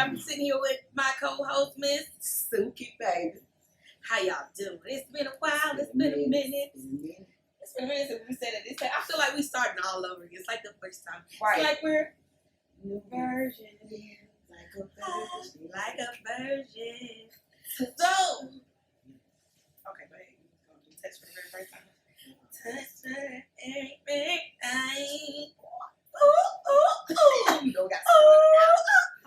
I'm sitting here with my co-host, Miss Suki, baby. How y'all doing? It's been a while. It's been a minute. It's been a minute since we said it. This time. I feel like we starting all over again. It's like the first time. Right. It's like we're new version. Like a virgin. Like a virgin. So, okay, go ahead. You gonna do touch for the very first time? Touch for everything. Ooh. You know, got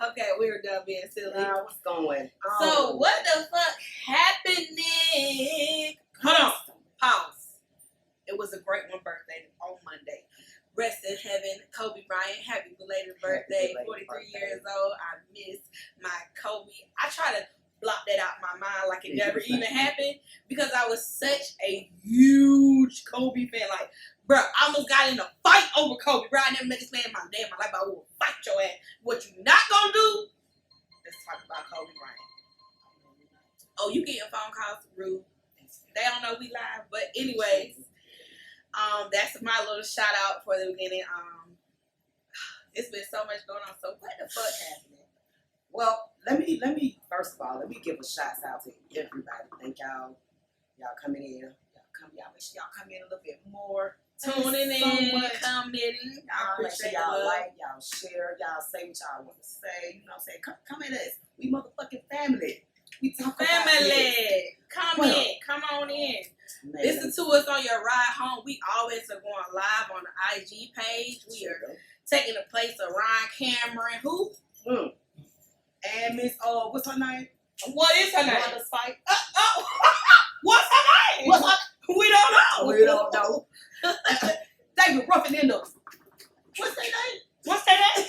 Okay, we were done being silly. what's going on? So, what the fuck happened, Nick? Hold on. Pause. It was a great one birthday on Monday. Rest in heaven, Kobe Bryant. Happy belated birthday. 43 years old. I miss my Kobe. I try to block that out my mind like it never even happened because I was such a huge Kobe fan. Like, bro, I almost got in a fight over Kobe. Bro, I never met this man in my damn life. I will fight your ass. What you not gonna do? Let's talk about Kobe Bryant. Oh, you getting phone calls? Rude. They don't know we live. But anyways, that's my little shout out for the beginning. It's been so much going on. So what the fuck happened? Well, let me first of all, let me give a shout out to everybody. Thank y'all coming in. Y'all make sure y'all come in a little bit more. Tuning in, commenting. I Make sure appreciate y'all the love. like, y'all share, y'all say what y'all want to say. You know what I'm saying? Come at us. We motherfucking family. We talk about Family, this. come in, come on in. Man, Listen to us on your ride home. We always are going live on the IG page. We are taking the place of Ryan Cameron. Who? And Miss what's her name? What is her name? Wanda Site. What's her name? What's her? We don't know. We don't know. David Ruffin in us. What's their name? What's that name?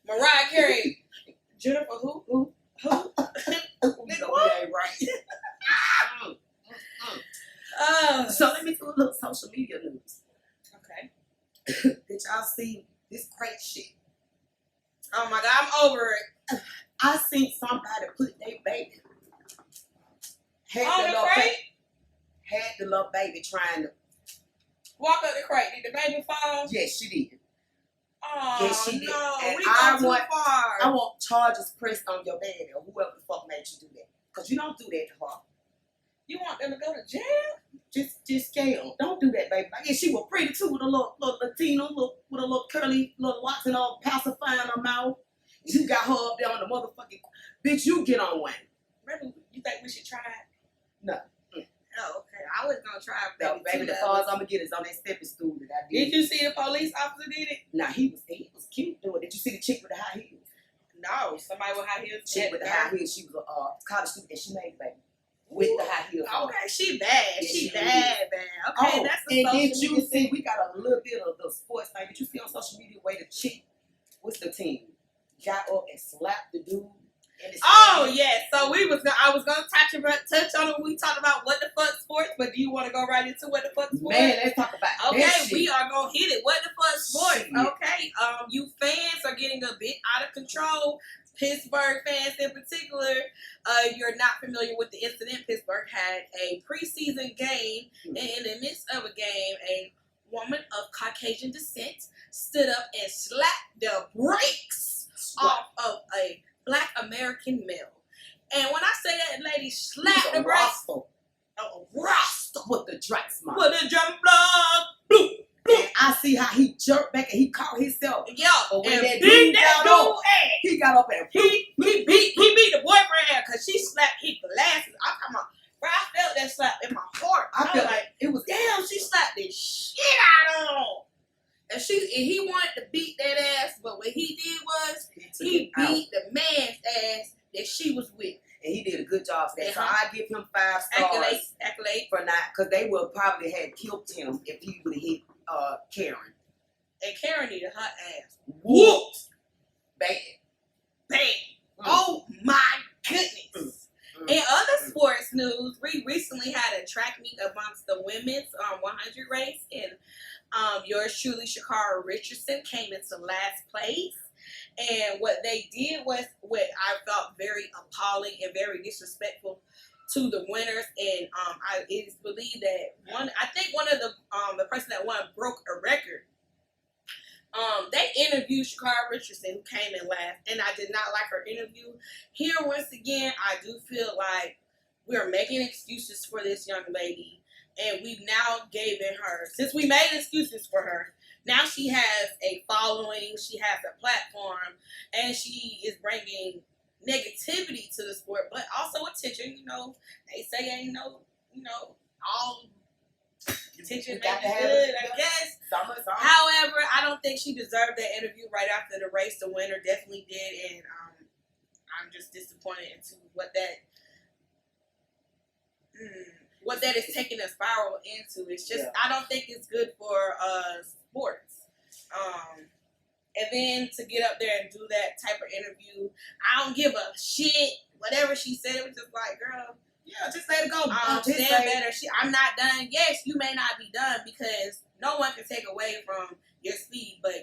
Mariah Carey. Jennifer who? Who? Who? We know we ain't right. So let me do a little social media news. Okay. Did y'all see this great shit? Oh my God, I'm over it. I seen somebody put their baby. On the crate? Had the little baby trying to. Walk up the crate. Did the baby fall? Yes, she did. Oh, Yes, she did. no. And We go too far. I want charges pressed on your daddy or whoever the fuck made you do that. Because you don't do that to her. You want them to go to jail? Just scale. Don't do that, baby. Like, yeah, she was pretty too with a little Latina, with a little curly, little locks and all pacifying her mouth. You got her up there on the motherfucking. Bitch, you get on one. Really? You think we should try it? No. Oh, okay. I was going to try it. No, baby, the far as I'm going to get is on that stepping stool that I did. Did you see the police officer did it? Nah, he was cute doing it. Did you see the chick with the high heels? No. Somebody with high heels. Chick with the high heels. She was a college student and she made the baby. With the high heels. Okay, she bad. Yeah, she she bad. Okay, that's the and social did you media see, we got a little bit of the sports thing. Did you see on social media where the chick, what's the team, got up and slapped the dude? Oh yeah, so I was gonna touch on it when we talked about what the fuck sports, but do you want to go right into what the fuck sports? Man, let's talk about okay, that shit. we are gonna hit it. What the fuck sports? Shit. Okay, you fans are getting a bit out of control. Pittsburgh fans in particular, you're not familiar with the incident. Pittsburgh had a preseason game, and in the midst of a game, a woman of Caucasian descent stood up and slapped the brakes off of a Black American male. And when I say that lady slapped the brakes, Rasta with the dress, man. with the jump blood, bloop. And I see how he jerked back and he caught himself. Yeah, But when and that beat dude that got dude up, ass. he got up and He beat the boyfriend ass because she slapped his glasses. I'm talking about, bro, I felt that slap in my heart. I was felt like, it was damn, she slapped the shit out of him. And he wanted to beat that ass, but what he did was he beat the man's ass that she was with. And he did a good job for that. So Uh-huh. I give him 5 stars Accolade. for not, because they would probably have killed him if he would have hit Karen. And Karen needed her ass Whooped. Bad. Oh my goodness. In other sports news, we recently had a track meet amongst the women's 100 race, and yours truly, Shakara Richardson, came into last place. And what they did was what I felt very appalling and very disrespectful to the winners. And it is believed that one of the person that won broke a record They interviewed Shakara Richardson, who came and laughed, and I did not like her interview. Here, once again, I do feel like we're making excuses for this young lady, and we've now given her, since we made excuses for her, now she has a following, she has a platform, and she is bringing negativity to the sport, but also attention. You know, they say ain't no, all attention may be good, I guess. However, I don't think she deserved that interview right after the race. The winner definitely did, and I'm just disappointed into what that is taking a spiral into. It's just I don't think it's good for sports. And then to get up there and do that type of interview, I don't give a shit. Whatever she said, it was just like, girl. Yeah, just let it go. Stand better. I'm not done. Yes, you may not be done because no one can take away from your speed. But,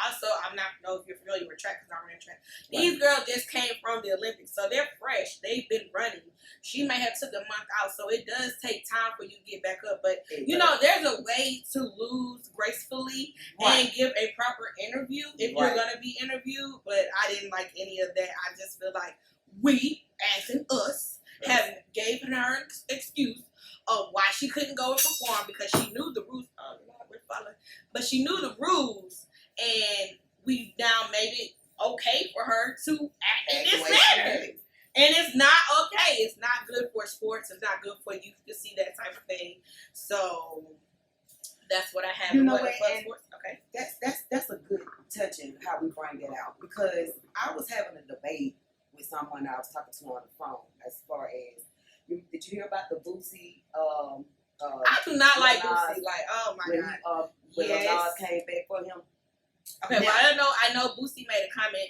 also, I'm not know if you're familiar with track because I ran track. These girls just came from the Olympics, so they're fresh. They've been running. She may have took a month out, so it does take time for you to get back up. But, there's a way to lose gracefully and give a proper interview if you're going to be interviewed. But I didn't like any of that. I just feel like we, as in us, have given her an excuse of why she couldn't go and perform because she knew the rules. Oh, Lord, we're following. But she knew the rules, and we now made it okay for her to act in this manner. And it's not okay. It's not good for sports. It's not good for youth to see that type of thing. So that's what I have. Sports. Okay. That's a good touch in how we bring that out because I was having a debate with someone I was talking to on the phone as far as did you hear about the Boosie? I do not like Boosie. Like, oh my God. When Nas came back for him. Okay, now, well I know Boosie made a comment.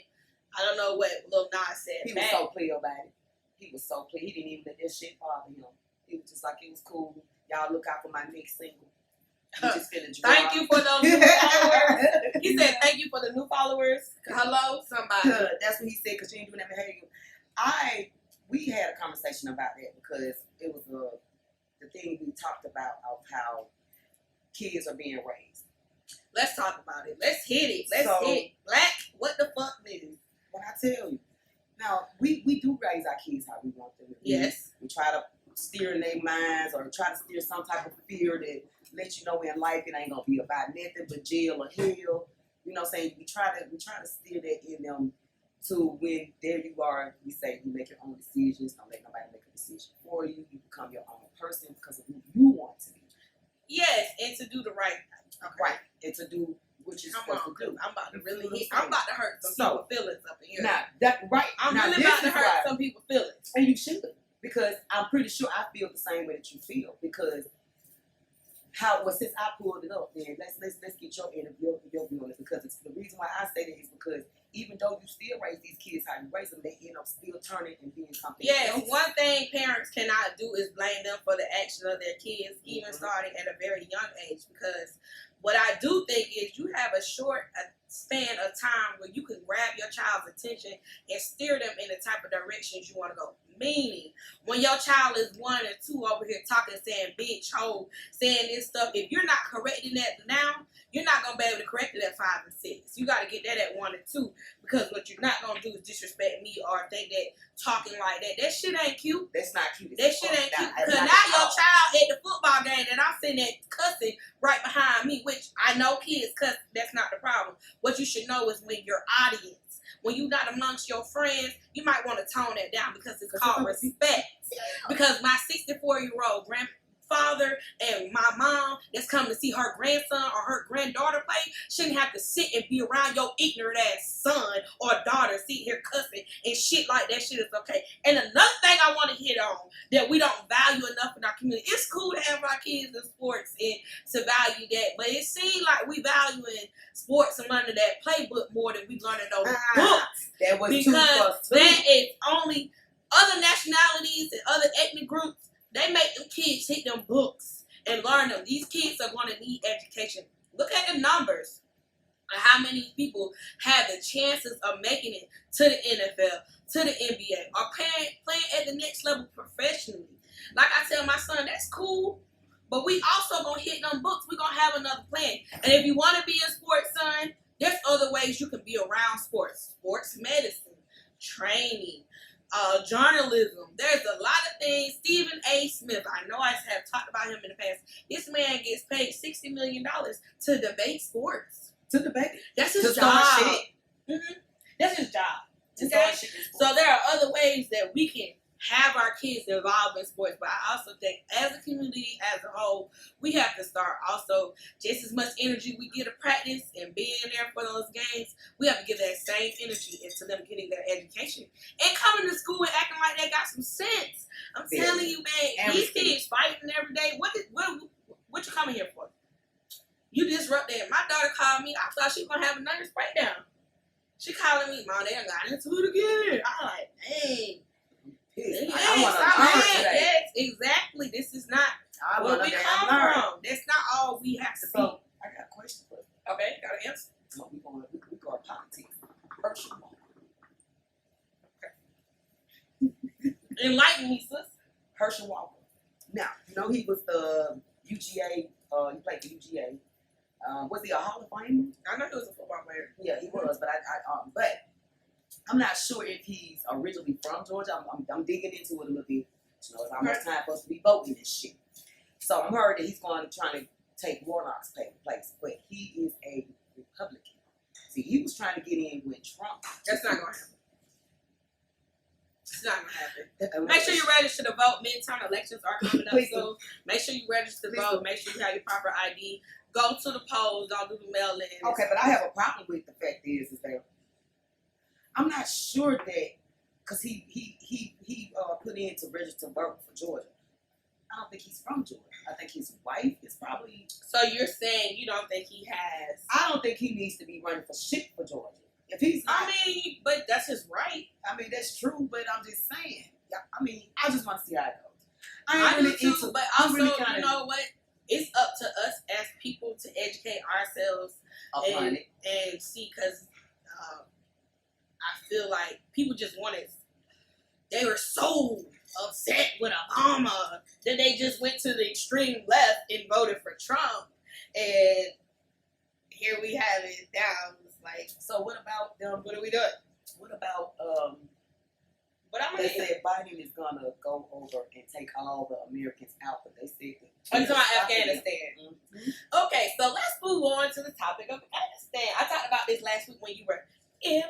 I don't know what Lil Nas said. He was so clear about it. He was so clear. He didn't even let that shit bother him. It was just like it was cool. Y'all look out for my next single. Just thank you for those new followers. He said thank you for the new followers. Hello, somebody. That's what he said because you ain't doing that behavior. We had a conversation about that because it was the thing we talked about of how kids are being raised. Let's talk about it. Let's hit it. Let's hit Black. What the fuck, niggas? What I tell you. Now we do raise our kids how we want them to be. Yes. We try to steer in their minds or try to steer some type of fear that let you know in life it ain't gonna be about nothing but jail or hell. You know what I'm saying? We try to steer that in them to when there you are, we say you make your own decisions, don't let nobody make a decision for you. You become your own person because of who you want to be. Yes, and to do the right thing. Okay. Right. And to do what you're supposed to do. I'm about to really hit. I'm about to hurt some people's feelings up in here. I'm really about to hurt some people's feelings. And you should. Because I'm pretty sure I feel the same way that you feel. Because since I pulled it up, then let's get your view on it. Because it's the reason why I say that is because even though you still raise these kids how you raise them, they end up still turning and being something else. Yes, one thing parents cannot do is blame them for the action of their kids, even starting at a very young age. Because what I do think is you have a short span of time where you can grab your child's attention and steer them in the type of directions you want to go. Meaning, when your child is 1 or 2 over here talking, saying bitch, hoe, saying this stuff, if you're not correcting that now, you're not going to be able to correct it at 5 and 6. You got to get that at 1 and 2 because what you're not going to do is disrespect me or think that talking like that shit ain't cute. That's not cute. That shit ain't cute. Because now your child at the football game and I'm sitting there cussing right behind me, which I know kids cuss. That's not the problem. What you should know is when your audience, when you're not amongst your friends, you might want to tone that down because it's called respect. Because my 64-year-old grandfather and my mom that's coming to see her grandson or her granddaughter play shouldn't have to sit and be around your ignorant ass son or daughter sitting here cussing and shit like that shit is okay. And another thing I want to hit on that we don't value enough in our community, it's cool to have our kids in sports and to value that, but it seems like we valuing sports and learning that playbook more than we learning those books. That was because that is only other nationalities and other ethnic groups. They make them kids hit them books and learn them. These kids are going to need education. Look at the numbers of how many people have the chances of making it to the NFL, to the NBA, or playing at the next level professionally. Like I tell my son, that's cool, but we also going to hit them books. We're going to have another plan. And if you want to be a sports son, There's other ways you can be around sports. Sports medicine, training, journalism. There's a lot of things. Stephen A. Smith, I know I have talked about him in the past. This man gets paid $60 million to debate sports. To debate. That's his To job. start shit. Mm-hmm. That's his job. To Okay? start shit in sports. So there are other ways that we can have our kids involved in sports, but I also think as a community, as a whole, we have to start also just as much energy we give to practice and being there for those games, we have to give that same energy into them getting their education and coming to school and acting like they got some sense. I'm telling you, man, these kids fighting every day. What you coming here for? You disrupted. My daughter called me. I thought she was gonna have a nervous breakdown. She calling me, Mom, they done got into it again. I'm like, dang. I want to learn today. Yes, exactly. This is not where we come from. That's not all we have to be. So, I got a question for you. Okay, got an answer. So we go to politics. Herschel Walker. Enlighten me, sis. Herschel Walker. Now, you know he was the UGA, he played the UGA. Was he a Hall of Famer? I know he was a football player. Yeah, he was, but but I'm not sure if he's originally from Georgia. I'm digging into it a little bit. You know, it's almost time for us to be voting this shit. So I'm heard that he's trying to take Warnock's place, but he is a Republican. See, he was trying to get in with Trump. That's not gonna happen. It's not gonna happen. Make sure you register to vote. Midterm elections are coming up soon. Make sure you register to vote. Make sure you have your proper ID. Go to the polls. Don't do the mail-in. Okay, but I have a problem with the fact is that I'm not sure that because he put in to register to vote for Georgia. I don't think he's from Georgia. I think his wife is probably. So you're saying you don't think he has? I don't think he needs to be running for shit for Georgia. If he's not, I mean, but that's his right. I mean, that's true, but I'm just saying. I mean, I just want to see how it goes. I really do too, but also, really you know what? It's up to us as people to educate ourselves and see, because I feel like people just wanted. They were so upset with Obama that they just went to the extreme left and voted for Trump, and here we have it down. It's like, so what about them? What are we doing? What about But I'm they said Biden is gonna go over and take all the Americans out, but they said that. Oh, you're talking about Afghanistan. Mm-hmm. Okay, so let's move on to the topic of Afghanistan. I talked about this last week when you were MIA.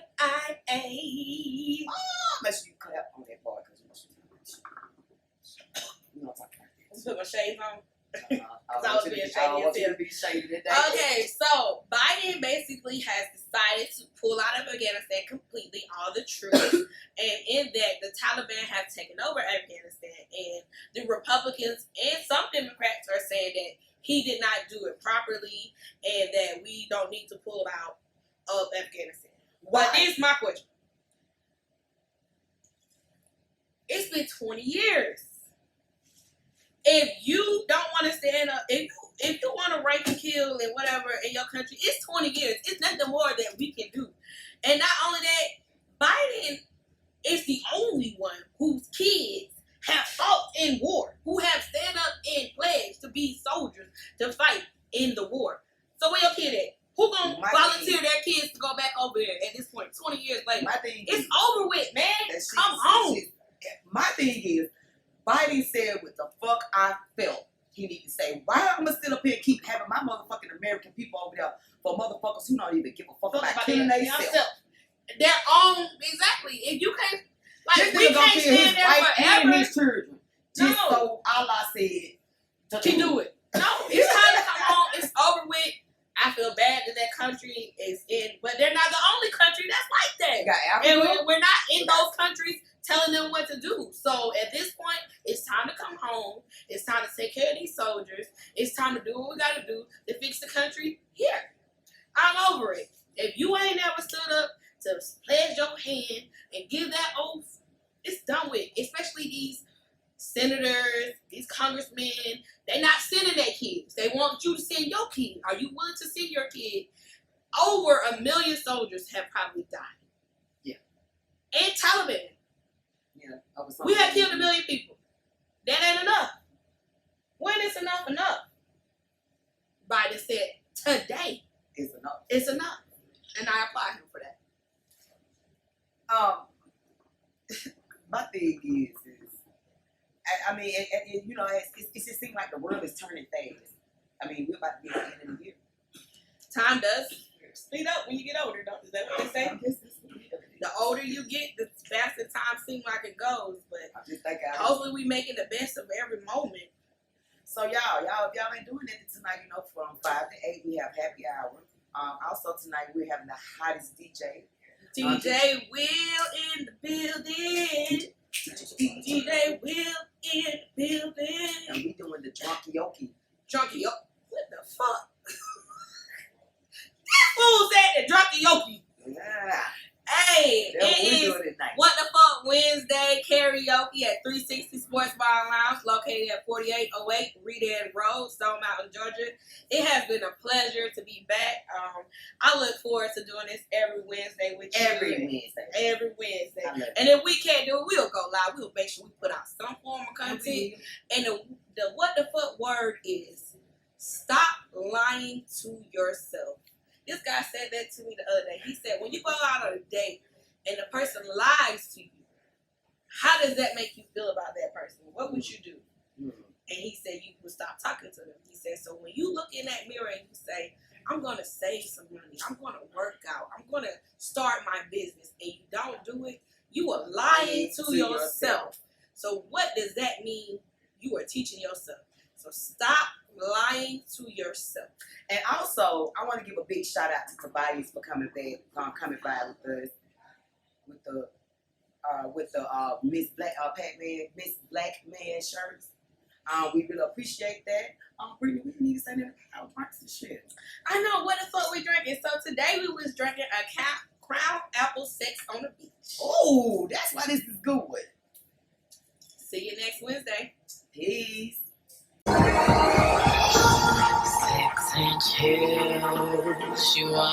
Make sure you clap on that part because you know what I'm talking about. Put my shades on. I want you to be shady today. Okay, so Biden basically has decided to pull out of Afghanistan completely, all the troops, and in that the Taliban have taken over Afghanistan, and the Republicans and some Democrats are saying that he did not do it properly and that we don't need to pull out of Afghanistan. But here's my question. It's been 20 years. If you don't want to stand up, if you want to rape and kill and whatever in your country, it's 20 years. It's nothing more that we can do. And not only that, Biden is the only one whose kids have fought in war, who have stand up and pledged to be soldiers to fight in the war. So where your kid at? Who gonna volunteer their kids to go back over there at this point, 20 years later? It's over with, man. Come home. My thing is, Biden said what the fuck I felt he need to say. Why am I gonna sit up here and keep having my motherfucking American people over there for motherfuckers who don't even give a fuck about killing themselves? Their own, exactly. If you can't, like, this we nigga can't stand there forever. And his children. Just so Allah said to do it. No, it's time to come home. It's over with. I feel bad that country is in, but they're not the only country that's like that. You got Africa. And we're not in those countries telling them what to do. So at this point, it's time to come home. It's time to take care of these soldiers. It's time to do what we got to do to fix the country here. I'm over it. If you ain't ever stood up to pledge your hand and give that oath, it's done with. Especially these senators, these congressmen, they're not sending their kids. They want you to send your kid. Are you willing to send your kid? Over 1 million soldiers have probably died. Yeah. And Taliban. Yeah. We have killed 1 million people. That ain't enough. When is enough? Biden said today is enough. It's enough. And I applaud him for that. My thing is I mean, you know, it just seems like the world is turning fast. I mean, we're about to be at the end of the year. Time does speed up when you get older, don't? Is that what they say? I guess that's what it is. The older you get, the faster time seems like it goes. But I just think hopefully we making the best of every moment. So y'all ain't doing anything tonight, you know, from 5 to 8 we have happy hour. Also tonight we're having the hottest DJ. DJ Will in the building. DJ Will in the building. And we doing the drunkioki. Drunky up. What the fuck? That fool said the drunkioki. Yeah. Hey, That's what we it is doing tonight. Wtf Wednesday karaoke at 360 Sports Bar and Lounge, located at 4808 Reed Road, Stone Mountain, Georgia. It has been a pleasure to be back. I look forward to doing this every Wednesday with you. Every Wednesday. Every Wednesday. I love it. And if we can't do it, we'll go live. We'll make sure we put out some form of content. And the what the fuck word is stop lying to yourself. This guy said that to me the other day. He said, when you go out on a date and the person lies to you, how does that make you feel about that person? What would you do? Mm-hmm. And he said you would stop talking to them. He said, so when you look in that mirror and you say, I'm going to save some money, I'm going to work out, I'm going to start my business, and you don't do it, you are lying to yourself. So what does that mean? You are teaching yourself. So stop lying to yourself. And also, I want to give a big shout out to Tobias for coming by with the Miss Black Man shirts. We really appreciate that. Brittany, we need to say that about drinks and shit. I know, what the fuck we drinking? So today we was drinking a Crown Apple Sex on the Beach. Oh, that's why this is good. See you next Wednesday. Peace. 6 inches, you are.